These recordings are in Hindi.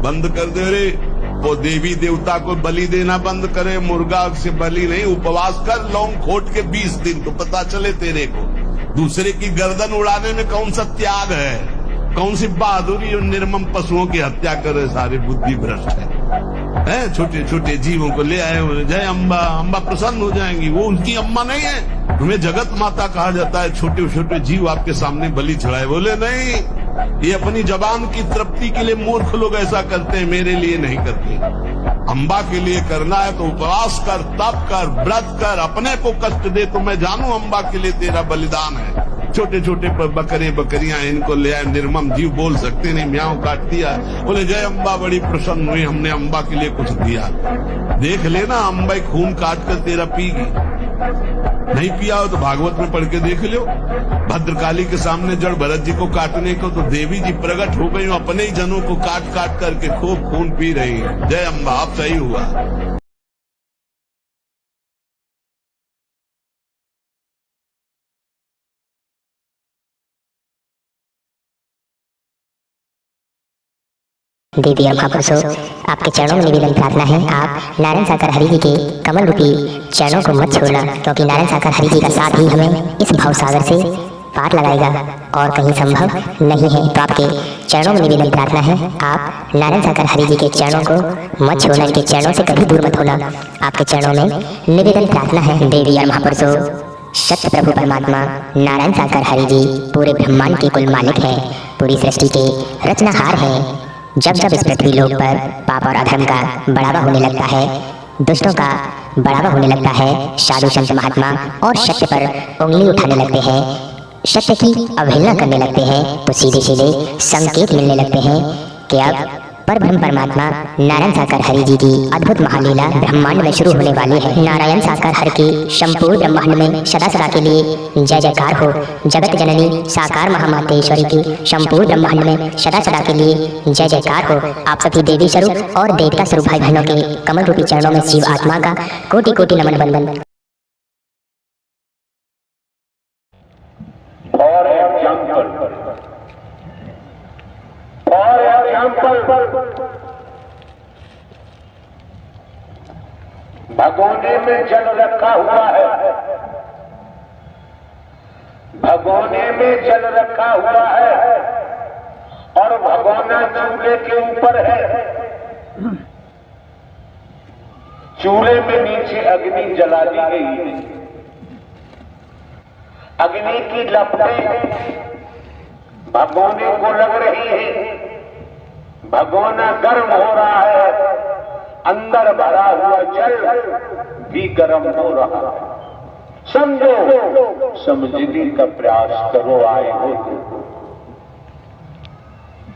बंद कर दे रे। वो देवी देवता को बलि देना बंद करे, मुर्गा से बलि नहीं, उपवास कर लौंग खोट के 20 दिन, तो पता चले तेरे को दूसरे की गर्दन उड़ाने में कौन सा त्याग है, कौन सी बहादुरी। और निर्मम पशुओं की हत्या करे, सारे बुद्धि भ्रष्ट है। छोटे छोटे जीवों को ले आए हुए, जय अम्बा, अम्बा प्रसन्न हो जाएंगी। वो उनकी अम्मा नहीं है, तुम्हें जगत माता कहा जाता है। छोटे छोटे जीव आपके सामने बलि चढ़ाए, बोले नहीं, ये अपनी जबान की तृप्ति के लिए मूर्ख लोग ऐसा करते हैं, मेरे लिए नहीं करते। अम्बा के लिए करना है तो उपवास कर, तप कर, व्रत कर, अपने को कष्ट दे तो मैं जानू अम्बा के लिए तेरा बलिदान है। छोटे छोटे बकरे बकरियां इनको ले आए, निर्मम जीव बोल सकते नहीं, म्याऊं काट दिया, बोले जय अम्बा बड़ी प्रसन्न हुई, हमने अम्बा के लिए कुछ दिया। देख लेना अम्बा खून काट कर तेरा पीगी। नहीं पिया हो तो भागवत में पढ़ के देख लो, भद्रकाली के सामने जड़ भरत जी को काटने को तो देवी जी प्रकट हो गई, अपने ही जनों को काट काट करके खूब खून पी रही है। जय अम्बा, आप सही हुआ। देवी और महापुरुषों, आपके चरणों में निवेदन प्रार्थना है, आप नारायण साकार हरि जी के कमल रूपी चरणों को मत छोड़ना, क्योंकि नारायण साकार हरि जी का साथ ही हमें इस भाव सागर से पार लगाएगा और कहीं संभव नहीं है। तो आपके चरणों में निवेदन प्रार्थना है, आप नारायण साकार हरि जी के चरणों को मत छोड़ना, इनके चरणों से कभी दूर मत होना। आपके चरणों में निवेदन प्रार्थना है। देवी और महापुरुषों, सत्य प्रभु परमात्मा नारायण साकार हरि जी पूरे ब्रह्मांड के कुल मालिक हैं, पूरी सृष्टि के रचनाहार हैं। जब जब इस पृथ्वी लोक पर पाप और अधर्म का बढ़ावा होने लगता है, दुष्टों का बढ़ावा होने लगता है, साधु संत महात्मा और सत्य पर उंगली उठाने लगते हैं, सत्य की अवहेलना करने लगते हैं, तो सीधे सीधे संकेत मिलने लगते हैं कि अब परब्रह्म परमात्मा नारायण साकार हरि जी की अद्भुत महालीला ब्रह्मांड में शुरू होने वाली है। नारायण साकार हरि के संपूर्ण ब्रह्मांड में सदा सदा के लिए जय जयकार हो। जगत जननी साकार महामातेश्वरी की संपूर्ण ब्रह्मांड में सदा सदा के लिए जय जयकार हो। आप सभी देवी स्वरूप और देवता स्वरूप भाई बहनों के कमल रूपी चरणों में शिव आत्मा का कोटि कोटि नमन बंदन। भगोने में जल रखा हुआ है, भगोने में जल रखा हुआ है और भगोना चूल्हे के ऊपर है। चूल्हे में नीचे अग्नि जला दी गई, अग्नि की लपटें भगोने को लग रही है, भगोना गर्म हो रहा है, अंदर भरा हुआ जल भी गर्म हो रहा है। समझो, समझने का प्रयास करो, आए हो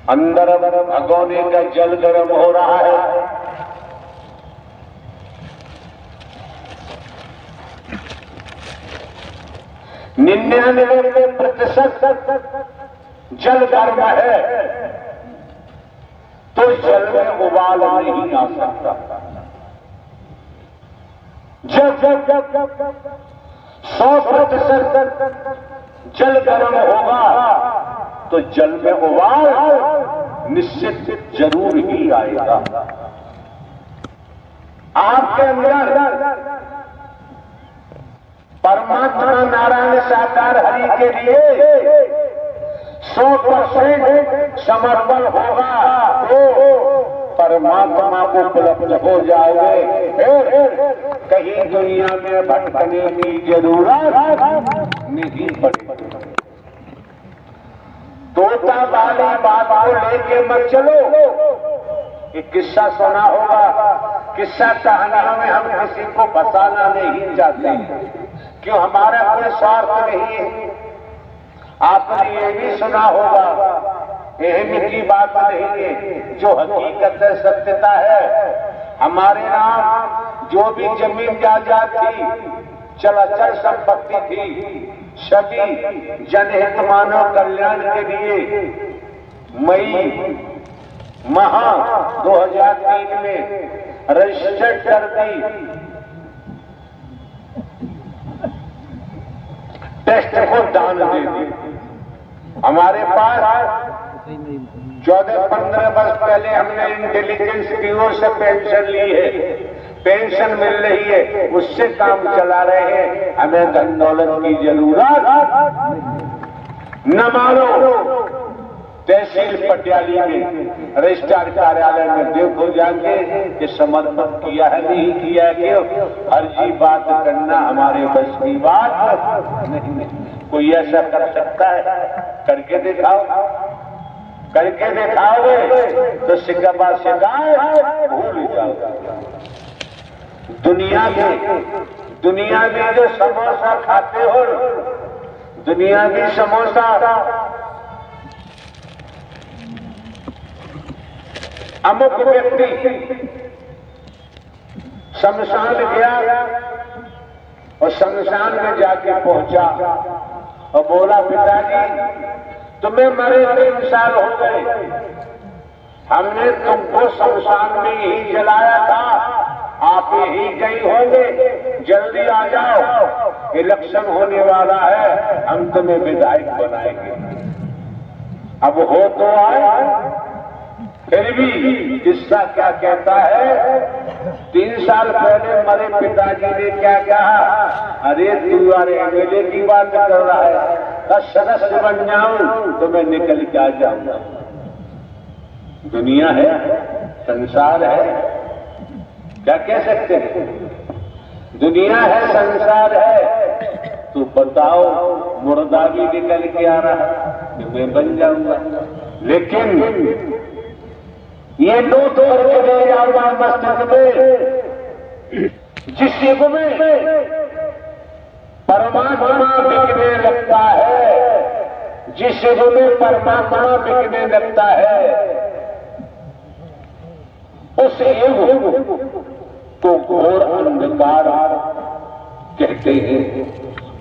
अंदर भगोने का जल गर्म हो रहा है। 99% जल गर्म है, तो जल में उबाल नहीं आ सकता। जब 100% जल गर्म होगा तो जल में उबाल निश्चित जरूर ही आएगा। आपके अंदर परमात्मा नारायण साकार हरि के लिए 100% समर्पण होगा तो परमात्मा को उपलब्ध हो जाओगे। फिर कहीं दुनिया में भटकने की जरूरत नहीं पड़ेगी। तोता वाली बात को लेके मत चलो। एक किस्सा सुना होगा, किस्सा कहानियों में हम किसी को फंसाना नहीं चाहते, क्यों हमारा कोई स्वार्थ नहीं है। आपने ये भी सुना होगा, अहम की बात नहीं है, जो हकीकत है, सत्यता है। हमारे नाम जो भी जमीन जायदाद थी, चलाचल संपत्ति थी, सभी जनहित मानव कल्याण के लिए मई माह 2003 में रजिस्टर्ड कर दी। टेस्ट को दान दे दी। हमारे पास 14-15 वर्ष पहले हमने इंटेलिजेंस ब्यूरो से पेंशन ली है, पेंशन मिल रही है, उससे काम चला रहे हैं। हमें धन दौलत की जरूरत न मानो। तहसील पटियाली में रजिस्ट्रार कार्यालय में देखो जाके कि समर्पण किया है नहीं किया है, क्यों फर्जी बात करना हमारे बस की बात नहीं। कोई ऐसा कर सकता है? करके दिखाओ, करके दिखाओगे तो सिक्का शिकायत भूल जाओगे। दुनिया में जो समोसा खाते हो, दुनिया की समोसा अमुक व्यक्ति शमशान गया और शमशान में जाके पहुंचा और बोला, पिताजी तुम्हें मरे 3 साल हो गए, हमने तुमको शमशान में ही जलाया था, आप ही गई होंगे, जल्दी आ जाओ, इलेक्शन होने वाला है, हम तुम्हें विधायक बनाएंगे। अब हो तो आए, फिर भी किस्सा क्या कहता है, 3 साल पहले मरे पिताजी ने क्या कहा, अरे तू अरे एमएलए की बात कर रहा है, सदस्य बन जाऊं तो मैं निकल के आ जाऊंगा। दुनिया है, संसार है, क्या कह सकते हैं? दुनिया है, संसार है, तो बताओ मुर्दा भी निकल के आ रहा है कि मैं बन जाऊंगा। लेकिन ये 2 तोड़ के ले जाऊंगा मस्जिद में, जिस युग में परमात्मा बिकने लगता है, जिस युग में परमात्मा बिकने लगता है, उस युग को घोर अंधकार कहते हैं।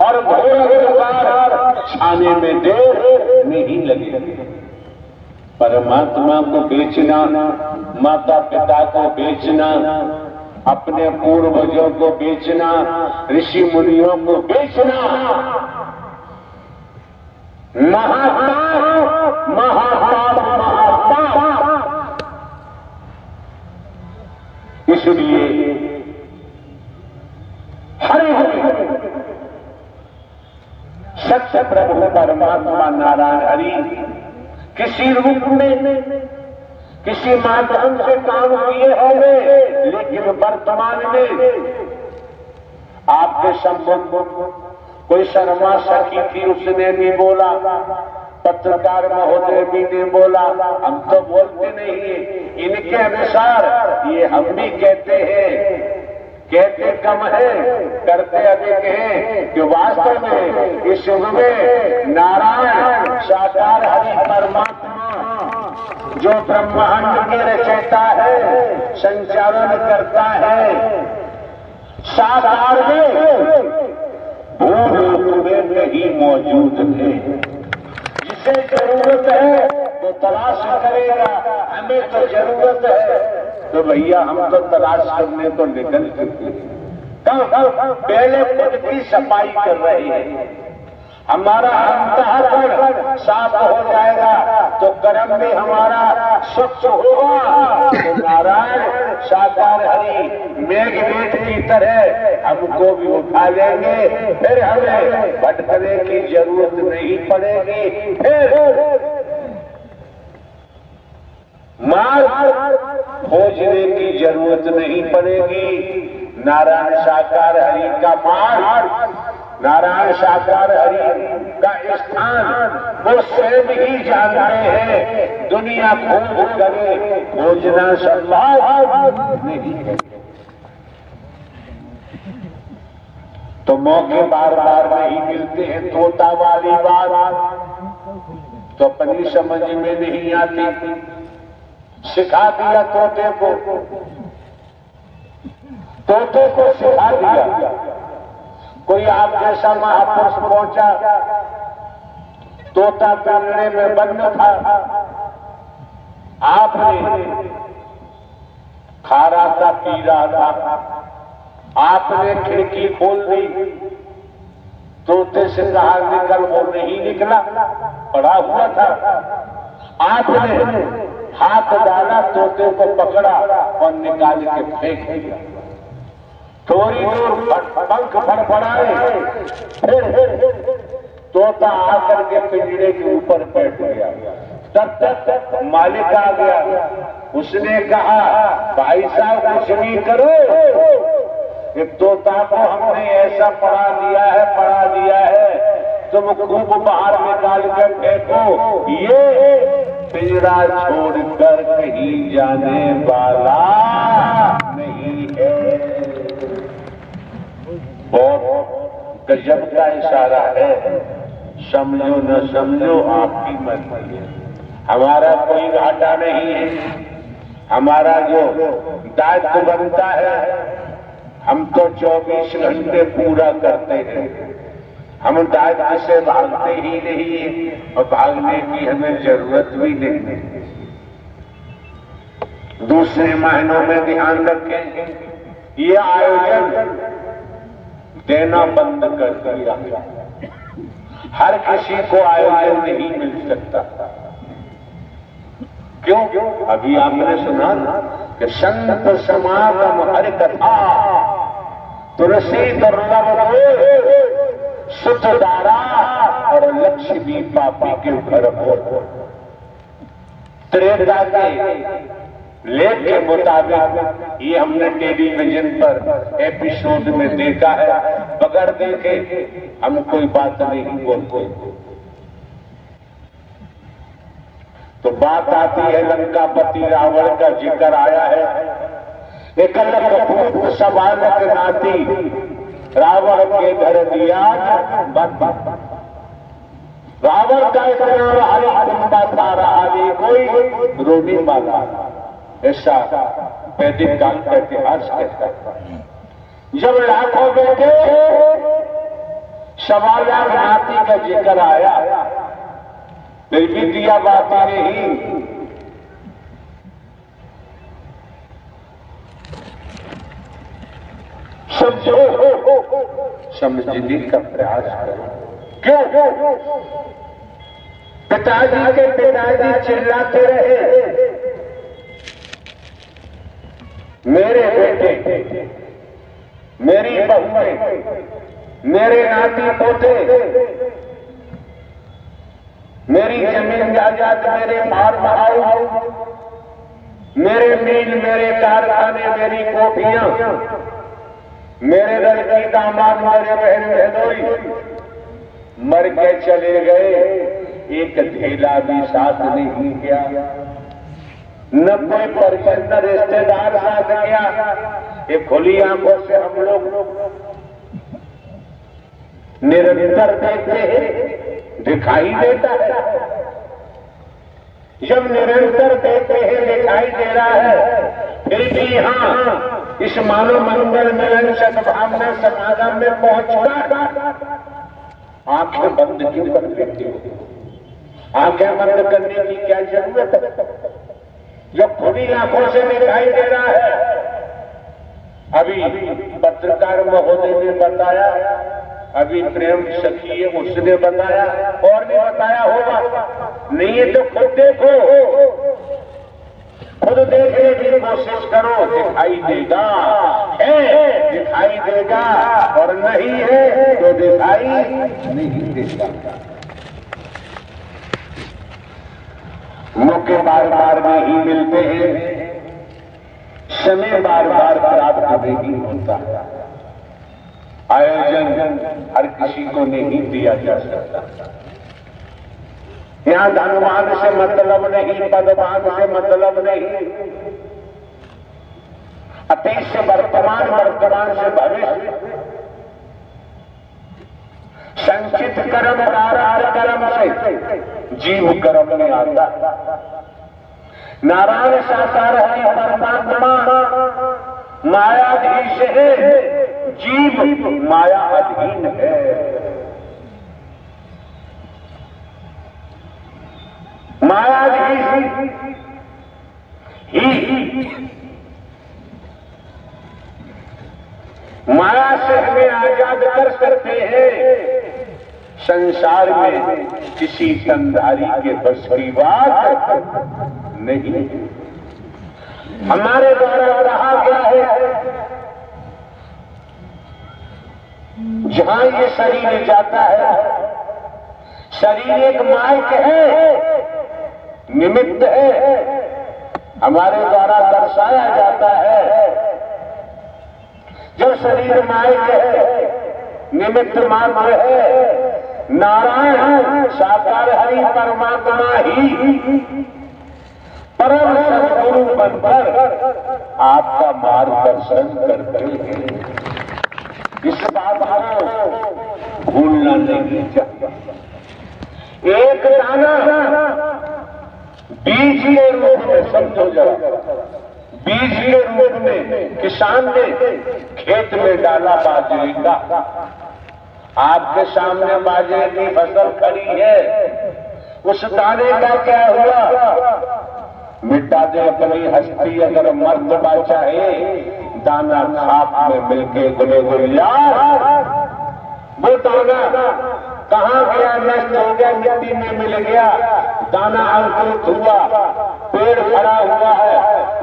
और घोर अंधकार छाने में देर नहीं लगी। परमात्मा को बेचना, माता पिता को बेचना, अपने पूर्वजों को बेचना, ऋषि मुनियों को बेचना महापाप, महापाप, महापाप। इसलिए हरे हरे सत्य प्रभु परमात्मा नारायण हरि किसी रूप में, किसी माध्यम से काम किए होंगे, लेकिन वर्तमान में आपके संबंध कोई शर्मा सखी थी, उसने भी बोला, पत्रकार महोदय भी ने बोला, हम तो बोलते नहीं है, इनके अनुसार ये हम भी कहते हैं, कहते कम है, करते अधिक हैं, कि वास्तव में इस युग में नारायण साकार हरि परमात्मा जो ब्रह्मांड के रचयिता है, संचालन करता है, साकार में भूलोक में नहीं मौजूद है। जिसे जरूरत है वो तलाश करेगा, हमें तो जरूरत है तो भैया हम तो तलाश करने तो निकल चुके हैं। पहले खुद की सफाई कर रहे हैं, हमारा अंतःकरण साफ हो जाएगा तो कर्म भी हमारा स्वच्छ होगा। तो नारायण साकार हरि मेघमेघ की तरह हमको भी उठा लेंगे, फिर हमें भटकने की जरूरत नहीं पड़ेगी, फिर मार्ग खोजने की जरूरत नहीं पड़ेगी। नारायण साकार हरि का मार्ग, नारायण साकार हरि का स्थान वो स्वयं ही जानते हैं। दुनिया खोज करे, खोजना संभव नहीं है। तो मौके बार बार नहीं मिलते हैं। तोता वाली बात तो अपनी समझ में नहीं आती, सिखा दिया तोते को, तोते को सिखा दिया। कोई आप जैसा महापुरुष पहुंचा, तोता पिंजरे में बंद था, आपने खा रहा था, पी रहा था, आपने खिड़की खोल दी, तोते से कहा निकल, वो नहीं निकला, पड़ा हुआ था। आपने हाथ डाला, तोते को पकड़ा और निकाल के फेंक दिया। थोड़ी दूर पंख फड़फड़ाए, फिर तोता आकर के पिंजरे के ऊपर बैठ गया। तब तक मालिक आ गया। उसने कहा, भाई साहब कुछ नहीं करो, कि तोता को हमने ऐसा पढ़ा दिया है, तुम खूब बाहर निकाल कर फेंको, ये पिंजरा छोड़कर कहीं जाने वाला नहीं है। बहुत गजब का इशारा है, समझो न समझो आपकी मर्जी है। हमारा कोई घाटा नहीं है। हमारा जो दायित्व बनता है, हम तो 24 घंटे पूरा करते हैं। हम दायित्व से भागते ही नहीं और भागने की हमें जरूरत भी नहीं। दूसरे महीनों में ध्यान रखें, ये आयोजन देना बंद कर दिया। हर किसी को आयोजन नहीं मिल सकता। क्यों? अभी आपने सुना कि संत समागम हरि कथा, तुलसी दुर्लभ सुत दारा और लक्ष्मी पापी के घर हो। त्रेता के लेख के मुताबिक ये हमने टेलीविजन पर एपिसोड में देखा है। बगैर देखे हम कोई बात नहीं बोलते। तो बात आती है लंकापति रावण का जिक्र आया है। एक अलग सबालक नाती रावण के घर दिया बंद। रावण का एक हरिकुंडा था, रहा कोई रोने वाला। ऐसा वैदिक काल का इतिहास कहता है। जब लाखों बेटे सवाला नाती का जिक्र आया, फिर भी दिया बाती नहीं। समझने का प्रयास करो। क्यों? पिताजी के पिताजी चिल्लाते रहे, मेरे बेटे, मेरी बहुएं, मेरे नाती पोते, मेरी जमीन जायदाद, मेरे मार बहाऊ, मेरे मील, मेरे कारखाने, मेरी कोठियां, मेरे लड़की दामाद, मेरे बहन बहनोई मर के चले गए। एक ढेला भी साथ नहीं किया, 90% रिश्तेदार साथ गया। ये खुली आंखों से हम लोग निरंतर देखते हैं, दिखाई देता है। जब निरंतर देखते हैं, दिखाई दे रहा है, फिर भी हाँ इस मानव मंगल मिलन सद्भावना समागम में पहुंचकर आंखें बंद क्यों कर देती हो? आंखें बंद करने की क्या जरूरत है? जब खुली आंखों से दिखाई दे रहा है। अभी पत्रकार महोदय ने बताया, अभी प्रेम सखी है उसने बताया, और ने बताया होगा। नहीं है तो खुद देखो, खुद देखने की कोशिश करो, दिखाई देगा है, दिखाई देगा, और नहीं है तो दिखाई नहीं देगा। मौके बार बार नहीं मिलते हैं, समय बार बार प्राप्त नहीं होता। आयोजन हर किसी को नहीं दिया जा सकता। यहाँ धनवान से मतलब नहीं, पदवान से मतलब नहीं, अतीत से वर्तमान, वर्तमान से भविष्य, संचित कर्म प्रारब्ध कर्म से जीव कर्म में आता। नारायण साकार है परमात्मा, मायाधीश है, जीव माया अधीन है। मायाधीश ही माया से हमें आजाद कर सकते हैं। संसार में किसी तनधारी के बस की बात नहीं। हमारे द्वारा कहा गया है जहां ये शरीर जाता है, शरीर एक मायक है, निमित्त है, हमारे द्वारा दर्शाया जाता है। जब शरीर मायक है, निमित्त मात्र है, नारायण साकार हरि परमात्मा ही परम सद्गुरु बनकर आपका मार्गदर्शन करते हैं। इस बात को भूलना नहीं चाहिए। एक दाना बीज के रूप में समझो जरा, बीज के रूप में किसान ने खेत में डाला बाजरे का। आपके सामने बाजरे की फसल खड़ी है, उस दाने का क्या हुआ? मिटा दे अपनी हस्ती अगर मर्तबा चाहे, दाना खाप में मिलके गुले गुलियार। वो दाना कहाँ गया? नष्ट हो गया, मिट्टी में मिल गया, दाना अंकुरित हुआ, पेड़ खड़ा हुआ है,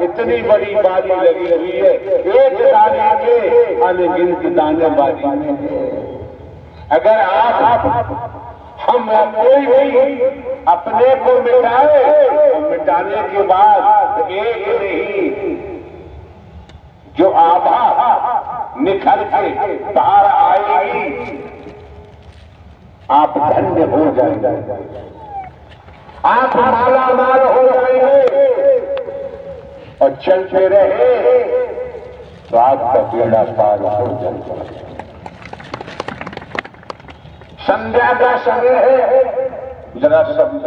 इतनी बड़ी बारी लगी हुई है। एक दाने के अनगिनत दाने बारी में। अगर आप हम कोई भी अपने को मिटाए तो मिटाने के बाद एक नहीं, जो आभा निखर के बाहर आएगी, आप धन्य हो जाएंगे, आप माला माल हो जाएंगे और चलते रहे तो आपका बेड़ा पार हो जाएगा। संध्या का समय है, जरा समझो।